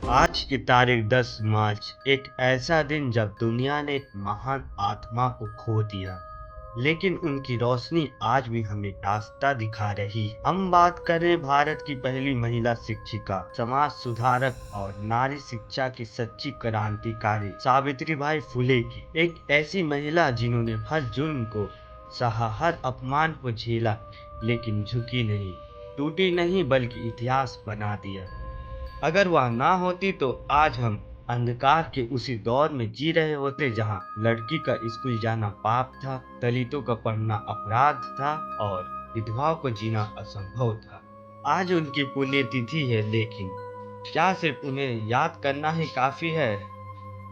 आज की तारीख 10 मार्च एक ऐसा दिन जब दुनिया ने एक महान आत्मा को खो दिया, लेकिन उनकी रोशनी आज भी हमें रास्ता दिखा रही। हम बात कर रहे हैं भारत की पहली महिला शिक्षिका, समाज सुधारक और नारी शिक्षा की सच्ची क्रांतिकारी सावित्रीबाई फुले की। एक ऐसी महिला जिन्होंने हर जुल्म को सहा, हर अपमान को झेला, लेकिन झुकी नहीं, टूटी नहीं, बल्कि इतिहास बना दिया। अगर वह ना होती तो आज हम अंधकार के उसी दौर में जी रहे होते जहां लड़की का स्कूल जाना पाप था, दलितों का पढ़ना अपराध था और विधवाओं को जीना असंभव था। आज उनकी पुण्यतिथि है, लेकिन क्या सिर्फ उन्हें याद करना ही काफी है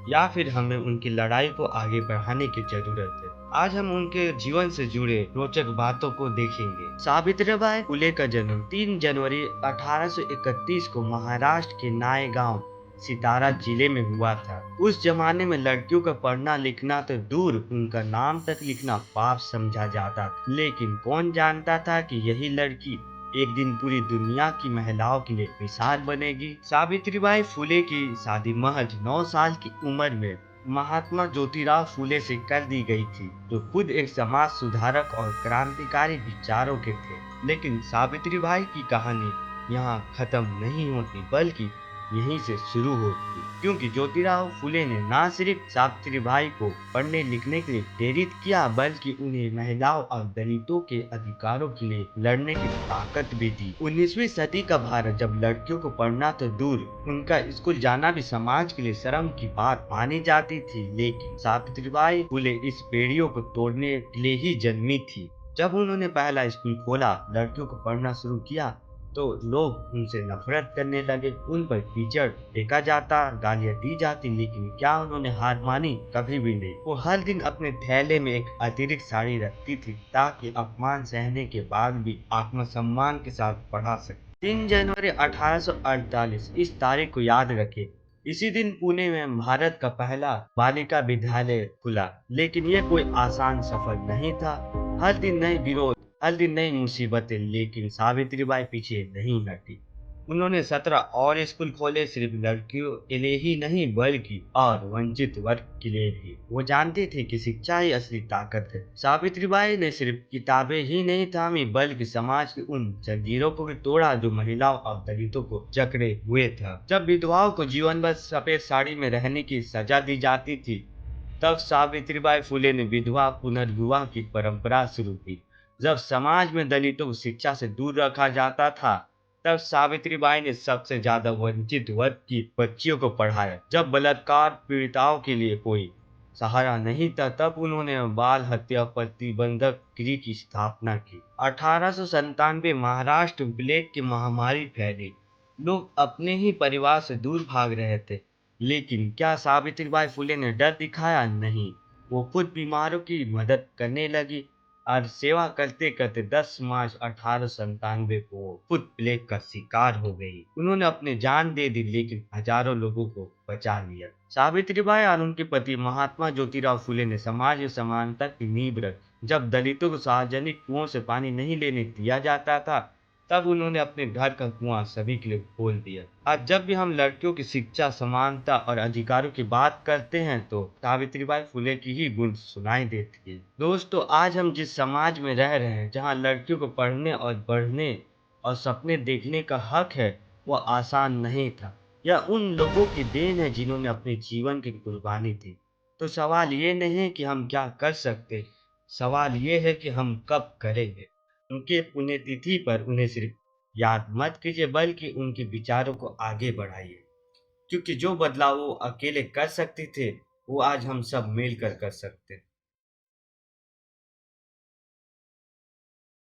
या फिर हमें उनकी लड़ाई को आगे बढ़ाने की जरूरत है। आज हम उनके जीवन से जुड़े रोचक बातों को देखेंगे। सावित्रीबाई फुले का जन्म 3 जनवरी 1831 को महाराष्ट्र के नायगांव सितारा जिले में हुआ था। उस जमाने में लड़कियों का पढ़ना लिखना तो दूर, उनका नाम तक लिखना पाप समझा जाता था। लेकिन कौन जानता था कि यही लड़की एक दिन पूरी दुनिया की महिलाओं के लिए मिसाल बनेगी। सावित्रीबाई फुले की शादी महज 9 साल की उम्र में महात्मा ज्योतिराव फुले से कर दी गई थी, जो खुद एक समाज सुधारक और क्रांतिकारी विचारों के थे। लेकिन सावित्रीबाई की कहानी यहाँ खत्म नहीं होती, बल्कि यहीं से शुरू होती, क्योंकि ज्योतिराव फुले ने न सिर्फ सावित्रीबाई को पढ़ने लिखने के लिए प्रेरित किया, बल्कि उन्हें महिलाओं और दलितों के अधिकारों के लिए लड़ने की ताकत भी दी। 19वीं सदी का भारत, जब लड़कियों को पढ़ना तो दूर, उनका स्कूल जाना भी समाज के लिए शर्म की बात मानी जाती थी, लेकिन सावित्रीबाई फुले इस बेड़ियों को तोड़ने के लिए ही जन्मी थी। जब उन्होंने पहला स्कूल खोला, लड़कियों को पढ़ना शुरू किया, तो लोग उनसे नफरत करने लगे, उन पर कीचड़ फेंका जाता, गालियां दी जाती, लेकिन क्या उन्होंने हार मानी? कभी भी नहीं। वो हर दिन अपने थैले में एक अतिरिक्त साड़ी रखती थी, ताकि अपमान सहने के बाद भी आत्मसम्मान के साथ पढ़ा सके। 3 जनवरी 1848, इस तारीख को याद रखें। इसी दिन पुणे में भारत का पहला बालिका विद्यालय खुला, लेकिन ये कोई आसान सफर नहीं था। हर दिन नए विरोध, हर दिन नई मुसीबतें, लेकिन सावित्रीबाई पीछे नहीं हटी। उन्होंने 17 और स्कूल खोले, सिर्फ लड़कियों के लिए ही नहीं, बल्कि और वंचित वर्ग के लिए भी। वो जानते थे कि शिक्षा ही असली ताकत है। सावित्रीबाई ने सिर्फ किताबें ही नहीं थामी, बल्कि समाज की उन जंजीरों को भी तोड़ा जो महिलाओं और दलितों को जकड़े हुए था। जब विधवाओं को जीवन भर सफेद साड़ी में रहने की सजा दी जाती थी, तब सावित्रीबाई फुले ने विधवा पुनर्विवाह की परंपरा शुरू की। जब समाज में दलितों को शिक्षा से दूर रखा जाता था, तब सावित्रीबाई ने सबसे ज्यादा वंचित वर्ग की बच्चियों को पढ़ाया। जब बलात्कार पीड़िताओं के लिए कोई सहारा नहीं था, तब उन्होंने बाल हत्या प्रतिबंधक गृह की स्थापना की। 1897 महाराष्ट्र प्लेग की महामारी फैली, लोग अपने ही परिवार से दूर भाग रहे थे, लेकिन क्या सावित्रीबाई फुले ने डर दिखाया? नहीं, वो खुद बीमारों की मदद करने लगी और सेवा करते करते 10 मार्च 1897 को वो खुद प्लेग का शिकार हो गई। उन्होंने अपनी जान दे दी, लेकिन हजारों लोगों को बचा लिया। सावित्रीबाई और उनके पति महात्मा ज्योतिराव फुले ने समाज में समानता की नींव रखी। जब दलितों को सार्वजनिक कुओं से पानी नहीं लेने दिया जाता था, तब उन्होंने अपने घर का कुआं सभी के लिए खोल दिया। आज जब भी हम लड़कियों की शिक्षा, समानता और अधिकारों की बात करते हैं, तो सावित्रीबाई फुले की ही गुण सुनाई देती है। दोस्तों, आज हम जिस समाज में रह रहे हैं, जहां लड़कियों को पढ़ने और बढ़ने और सपने देखने का हक है, वह आसान नहीं था। यह उन लोगों की देन है जिन्होंने अपने जीवन की कुर्बानी दी। तो सवाल ये नहीं है कि हम क्या कर सकते, सवाल ये है कि हम कब करेंगे। उनके पुण्यतिथि पर उन्हें सिर्फ याद मत कीजिए, बल्कि उनके विचारों को आगे बढ़ाइए, क्योंकि जो बदलाव वो अकेले कर सकते थे, वो आज हम सब मिलकर कर सकते हैं।